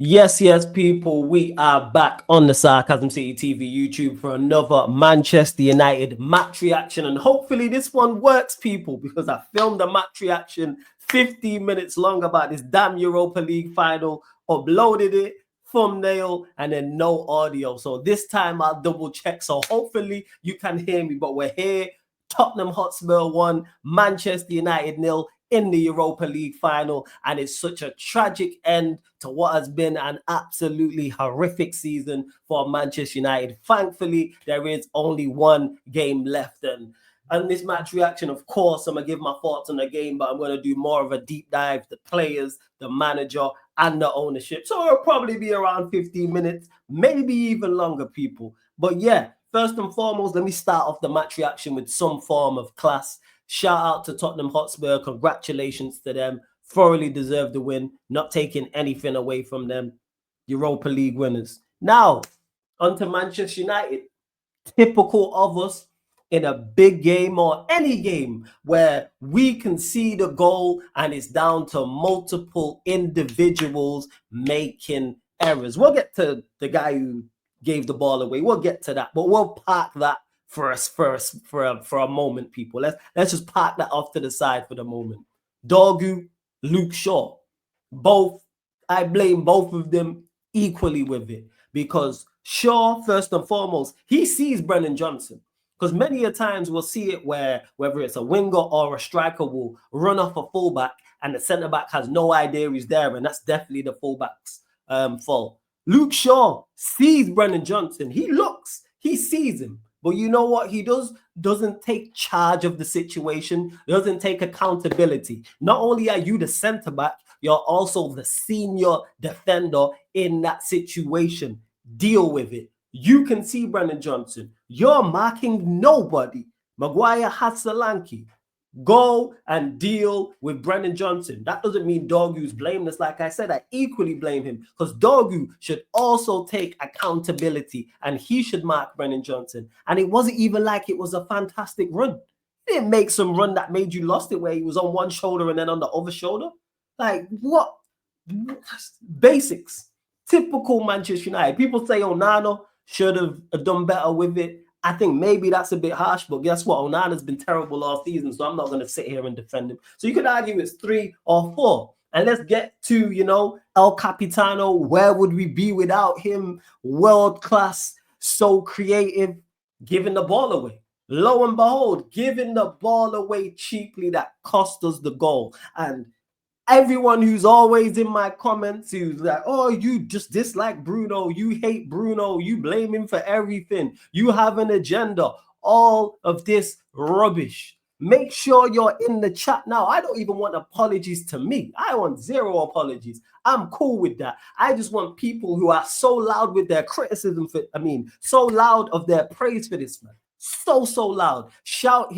Yes, yes, people, we are back on the Sarcasm City TV YouTube for another Manchester United match reaction. And hopefully this one works, people, because I filmed a match reaction 15 minutes long about this damn Europa League final, uploaded it, thumbnail, and then no audio. So this time I'll double check. So hopefully you can hear me, but we're here. Tottenham Hotspur 1, Manchester United 0 in the Europa League final, and it's such a tragic end to what has been an absolutely horrific season for Manchester United. Thankfully, there is only one game left, and this match reaction, of course, I'm going to give my thoughts on the game, but I'm going to do more of a deep dive, the players, the manager, and the ownership. So it'll probably be around 15 minutes, maybe even longer, people. But yeah, first and foremost, let me start off the match reaction with some form of class. Shout out to Tottenham Hotspur. Congratulations to them. Thoroughly deserved the win. Not taking anything away from them. Europa League winners. Now, on to Manchester United. Typical of us in a big game or any game where we concede a goal and it's down to multiple individuals making errors. We'll get to the guy who gave the ball away. We'll get to that, but we'll park that for a moment, people. Let's just park that off to the side for the moment. Dorgu, Luke Shaw, both, I blame both of them equally with it, because Shaw, first and foremost, he sees Brennan Johnson. Because many a times we'll see it where whether it's a winger or a striker will run off a fullback and the centre back has no idea he's there, and that's definitely the fullback's fault. Luke Shaw sees Brennan Johnson. He looks, he sees him. But you know what he does? Doesn't take charge of the situation, doesn't take accountability. Not only are you the centre back, you're also the senior defender in that situation. Deal with it. You can see Brennan Johnson. You're marking nobody. Maguire has Solanke. Go and deal with Brennan Johnson. That doesn't mean Dorgu's blameless. Like I said, I equally blame him, because Dorgu should also take accountability and he should mark Brennan Johnson. And it wasn't even like it was a fantastic run. He didn't make some run that made you lost it where he was on one shoulder and then on the other shoulder. Like, what? Basics. Typical Manchester United. People say Onana should have done better with it. I think maybe that's a bit harsh, but guess what? Onana's been terrible all season, so I'm not going to sit here and defend him. So you could argue it's 3 or 4. And let's get to, El Capitano. Where would we be without him? World class, so creative, giving the ball away. Lo and behold, giving the ball away cheaply that cost us the goal. And everyone who's always in my comments who's like, oh, you just dislike Bruno, you hate Bruno, you blame him for everything, you have an agenda, all of this rubbish. Make sure you're in the chat now. I don't even want apologies to me. I want 0 apologies. I'm cool with that. I just want people who are so loud with their criticism so loud of their praise for this man. So loud. Shout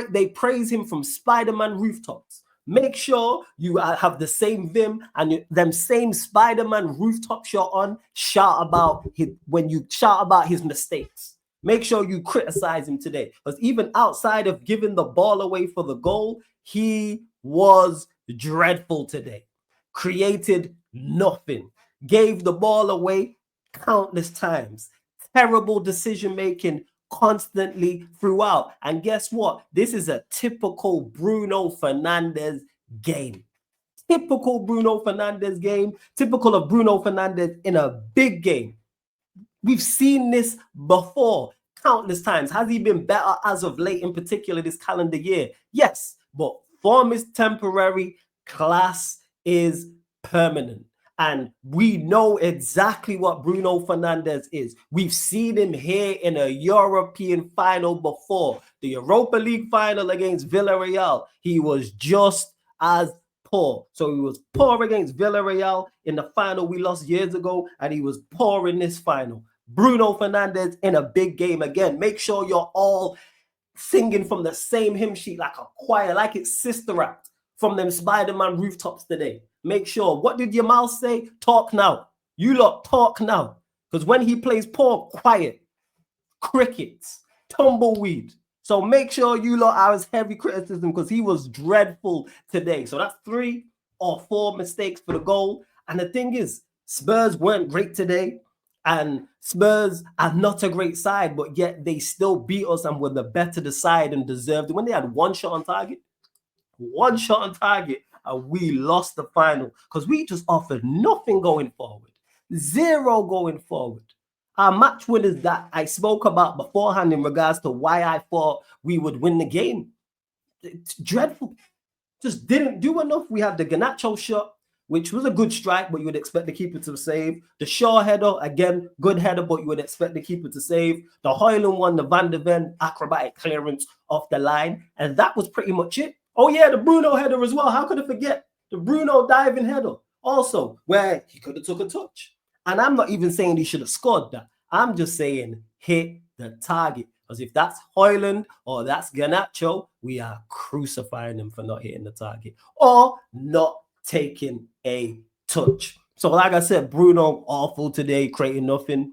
they praise him from Spider-Man rooftops. Make sure you have the same vim and them same Spider-Man rooftop shot on. Shout about his mistakes. Make sure you criticize him today, because even outside of giving the ball away for the goal, he was dreadful today. Created nothing. Gave the ball away countless times. Terrible decision making constantly throughout. And guess what? This is a typical Bruno Fernandes game. Typical Bruno Fernandes game. Typical of Bruno Fernandes in a big game. We've seen this before countless times. Has he been better as of late, in particular this calendar year? Yes, but form is temporary, class is permanent. And we know exactly what Bruno Fernandes is. We've seen him here in a European final before. The Europa League final against Villarreal. He was just as poor. So he was poor against Villarreal in the final we lost years ago, and he was poor in this final. Bruno Fernandes in a big game again. Make sure you're all singing from the same hymn sheet like a choir, like it's Sister Act from them Spider-Man rooftops today. Make sure. What did your mouth say? Talk now. You lot talk now. Because when he plays poor, quiet. Crickets. Tumbleweed. So make sure you lot are as heavy criticism, because he was dreadful today. So that's 3 or 4 mistakes for the goal. And the thing is, Spurs weren't great today, and Spurs are not a great side, but yet they still beat us and were the better side and deserved it. When they had one shot on target, and we lost the final because we just offered nothing going forward, zero going forward. Our match winners that I spoke about beforehand in regards to why I thought we would win the game, it's dreadful. Just didn't do enough. We had the Garnacho shot, which was a good strike, but you would expect the keeper to save. The Shaw header, again, good header, but you would expect the keeper to save. The Højlund one, the Van de Ven acrobatic clearance off the line. And that was pretty much it. Oh, yeah, the Bruno header as well. How could I forget? The Bruno diving header also, where he could have took a touch. And I'm not even saying he should have scored that. I'm just saying hit the target. Because if that's Højlund or that's Garnacho, we are crucifying them for not hitting the target or not taking a touch. So like I said, Bruno, awful today, creating nothing.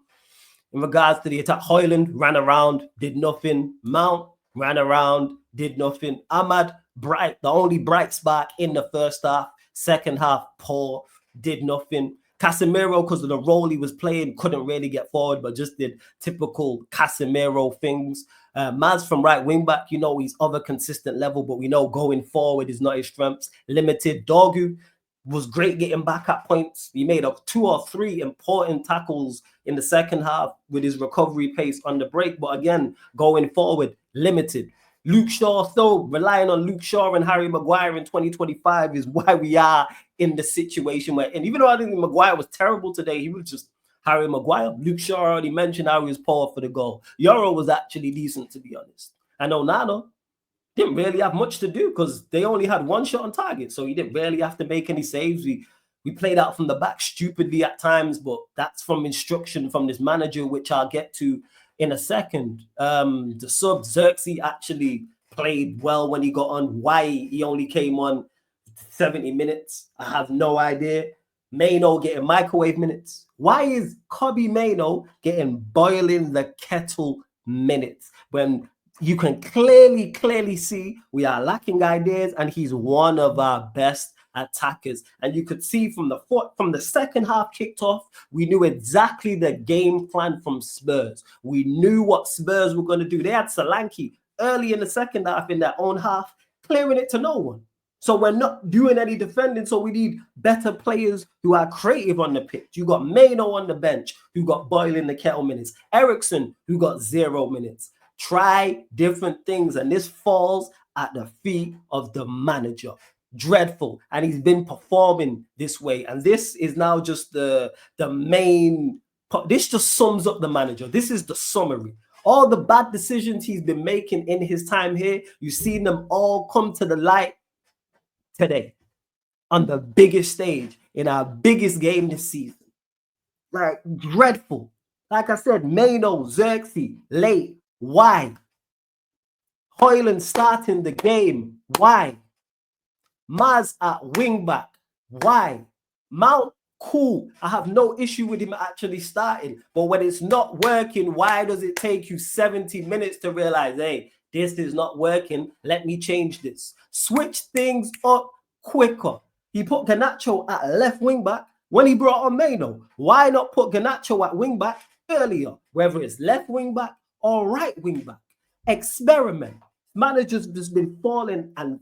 In regards to the attack, Højlund ran around, did nothing. Mount ran around, did nothing. Ahmad, bright, the only bright spark in the first half. Second half, poor, did nothing. Casemiro, because of the role he was playing, couldn't really get forward, but just did typical Casemiro things. Maz from right wing back, you know, he's of a consistent level, but we know going forward is not his strengths. Limited. Dorgu was great getting back at points. He made up 2 or 3 important tackles in the second half with his recovery pace on the break. But again, going forward, limited. Luke Shaw, still relying on Luke Shaw and Harry Maguire in 2025 is why we are in the situation where, and even though I think Maguire was terrible today, he was just Harry Maguire. Luke Shaw already mentioned how he was poor for the goal. Euro was actually decent, to be honest. And Onana didn't really have much to do because they only had one shot on target. So he didn't really have to make any saves. We played out from the back stupidly at times, but that's from instruction from this manager, which I'll get to in a second. The sub Xerxes actually played well when he got on. Why he only came on 70 minutes, I have no idea. Maino getting microwave minutes. Why is Kobbie Maino getting boiling the kettle minutes when you can clearly see we are lacking ideas and he's one of our best attackers? And you could see from the second half kicked off, we knew exactly the game plan from Spurs. We knew what Spurs were going to do. They had Solanke early in the second half in their own half, clearing it to no one. So we're not doing any defending, so we need better players who are creative on the pitch. You got Maino on the bench, who got boiling the kettle minutes. Ericsson, who got 0 minutes. Try different things, and this falls at the feet of the manager. Dreadful. And he's been performing this way. And this is now just the main, this just sums up the manager. This is the summary. All the bad decisions he's been making in his time here, you've seen them all come to the light today on the biggest stage in our biggest game this season. Like, dreadful. Like I said, Maino, Xerxes, late. Why? Højlund starting the game. Why? Maz at wingback. Why? Mount, cool. I have no issue with him actually starting. But when it's not working, why does it take you 70 minutes to realize, hey, this is not working. Let me change this. Switch things up quicker. He put Garnacho at left wing back when he brought on Maino. Why not put Garnacho at wing back earlier, whether it's left wing back or right wing back? Experiment. Managers just been falling and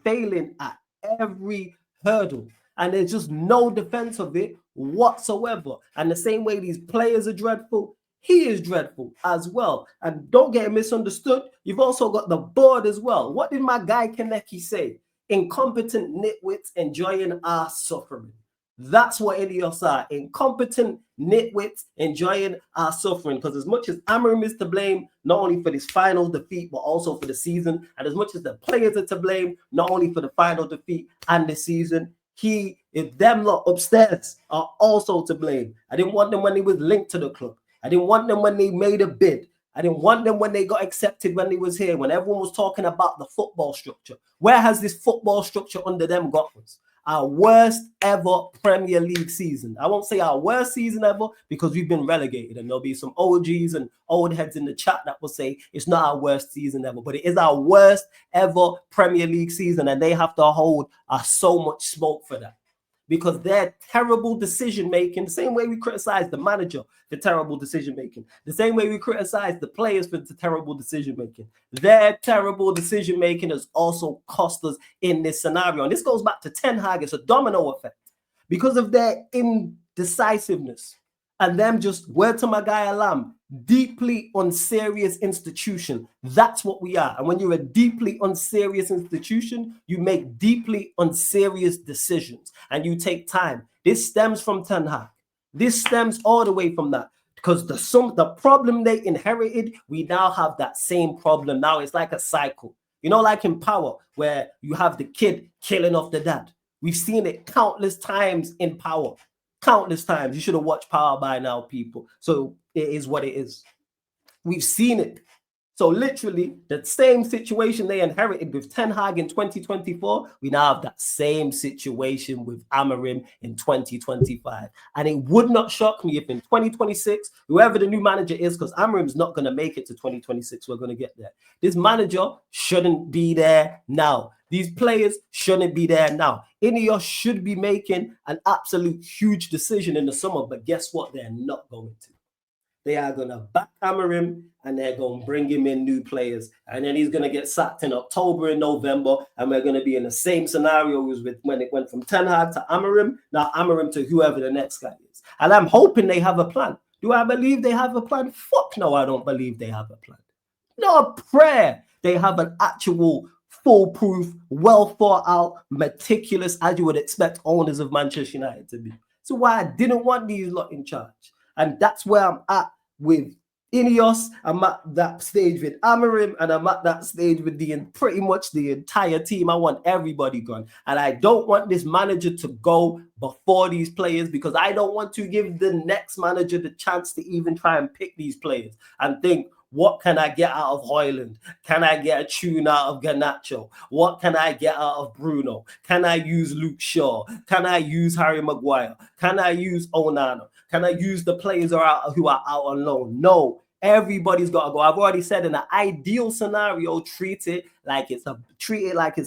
failing at every hurdle. And there's just no defense of it whatsoever. And the same way these players are dreadful, he is dreadful as well. And don't get misunderstood. You've also got the board as well. What did my guy Kaneki say? Incompetent nitwits enjoying our suffering. That's what Ineos are. Incompetent nitwits enjoying our suffering. Because as much as Amorim is to blame, not only for this final defeat, but also for the season, and as much as the players are to blame, not only for the final defeat and the season, them lot upstairs are also to blame. I didn't want them when they was linked to the club. I didn't want them when they made a bid. I didn't want them when they got accepted when they was here, when everyone was talking about the football structure. Where has this football structure under them got us? Our worst ever Premier League season. I won't say our worst season ever because we've been relegated, and there'll be some OGs and old heads in the chat that will say it's not our worst season ever, but it is our worst ever Premier League season, and they have to hold so much smoke for that. because they're terrible decision making. The same way we criticize the manager for terrible decision making, the same way we criticize the players for the terrible decision making, their terrible decision making has also cost us in this scenario. And this goes back to Ten Hag. It's a domino effect because of their indecisiveness and them just, word to my guy Alam, deeply unserious institution. That's what we are. And when you're a deeply unserious institution, you make deeply unserious decisions and you take time. This stems from Ten Hag. This stems all the way from that. Because the problem they inherited, we now have that same problem. Now it's like a cycle. You know, like in Power, where you have the kid killing off the dad. We've seen it countless times in Power. Countless times. You should have watched Power by now, people. So it is what it is. We've seen it. So literally, the same situation they inherited with Ten Hag in 2024, we now have that same situation with Amorim in 2025. And it would not shock me if in 2026, whoever the new manager is, because Amorim's not going to make it to 2026, we're going to get there. This manager shouldn't be there now. These players shouldn't be there now. Ineos should be making an absolute huge decision in the summer, but guess what? They're not going to. They are going to back Amorim and they're going to bring him in new players. And then he's going to get sacked in October and November. And we're going to be in the same scenario as with when it went from Ten Hag to Amorim, now Amorim to whoever the next guy is. And I'm hoping they have a plan. Do I believe they have a plan? Fuck no, I don't believe they have a plan. No prayer. They have an actual foolproof, well thought out, meticulous, as you would expect owners of Manchester United to be. So why I didn't want these lot in charge. And that's where I'm at with Ineos. I'm at that stage with Amorim, and I'm at that stage with pretty much the entire team. I want everybody gone. And I don't want this manager to go before these players because I don't want to give the next manager the chance to even try and pick these players and think, what can I get out of Højlund? Can I get a tune out of Garnacho? What can I get out of Bruno? Can I use Luke Shaw? Can I use Harry Maguire? Can I use Onana? Can I use the players who are out on loan? No, everybody's got to go. I've already said in an ideal scenario, treat it like it's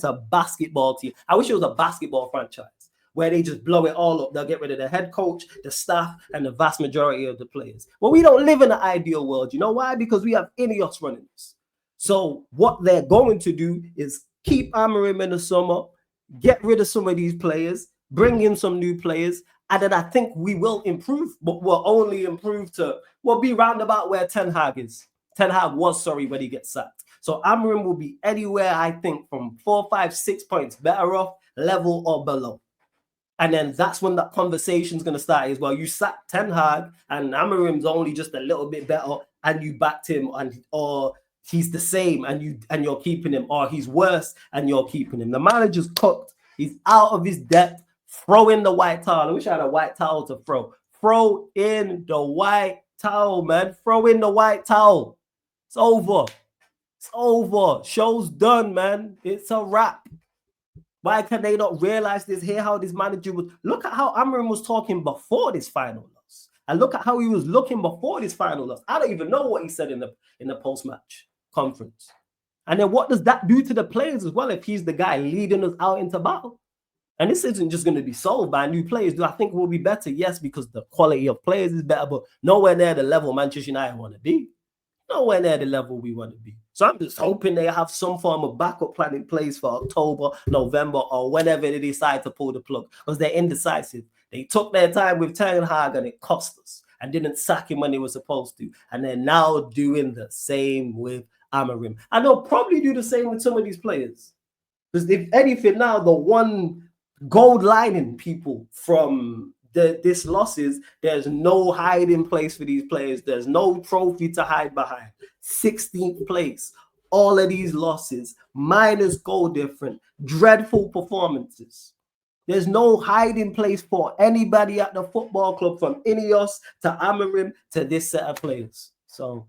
a basketball team. I wish it was a basketball franchise where they just blow it all up. They'll get rid of the head coach, the staff, and the vast majority of the players. Well, we don't live in an ideal world. You know why? Because we have Ineos running this. So what they're going to do is keep Amorim in the summer, get rid of some of these players, bring in some new players, and then I think we will improve, but we'll only improve we'll be roundabout where Ten Hag is. Ten Hag was, when he gets sacked. So Amorim will be anywhere, I think, from 4, 5, 6 points better off, level or below. And then that's when that conversation is going to start as well. You sacked Ten Hag and Amorim's only just a little bit better and you backed him, or he's the same and you're keeping him, or he's worse and you're keeping him. The manager's cooked. He's out of his depth. Throw in the white towel. I wish I had a white towel to throw. Throw in the white towel, man. Throw in the white towel. It's over. It's over. Show's done, man. It's a wrap. Why can they not realize this? Hear how this manager was. Look at how Amorim was talking before this final loss. And look at how he was looking before this final loss. I don't even know what he said in the post-match conference. And then what does that do to the players as well if he's the guy leading us out into battle? And this isn't just going to be solved by new players. Do I think we'll be better? Yes, because the quality of players is better, but nowhere near the level Manchester United want to be. Nowhere near the level we want to be. So I'm just hoping they have some form of backup plan in place for October, November, or whenever they decide to pull the plug, because they're indecisive. They took their time with Ten Hag and it cost us, and didn't sack him when they were supposed to. And they're now doing the same with Amorim. And they'll probably do the same with some of these players. Because if anything now, the one gold lining, people, from this losses, there's no hiding place for these players. There's no trophy to hide behind. 16th place. All of these losses, minus goal difference, dreadful performances. There's no hiding place for anybody at the football club, from Ineos to Amorim to this set of players. So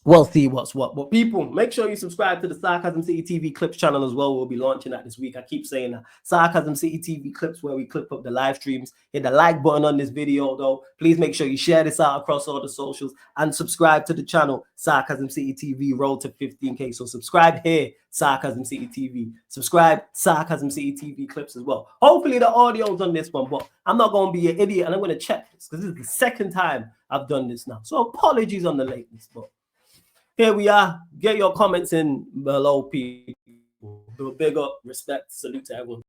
we'll see what's what. But people, make sure you subscribe to the Sarcasm City TV Clips channel as well. We'll be launching that this week. I keep saying that. Sarcasm City TV Clips, where we clip up the live streams. Hit the like button on this video, though. Please make sure you share this out across all the socials and subscribe to the channel, Sarcasm City TV, road to 15K. So subscribe here, Sarcasm City TV. Subscribe, Sarcasm City TV Clips as well. Hopefully the audio's on this one, but I'm not going to be an idiot and I'm going to check this because this is the second time I've done this now. So apologies on the lateness, but here we are. Get your comments in below, people. Big up, respect, salute to everyone.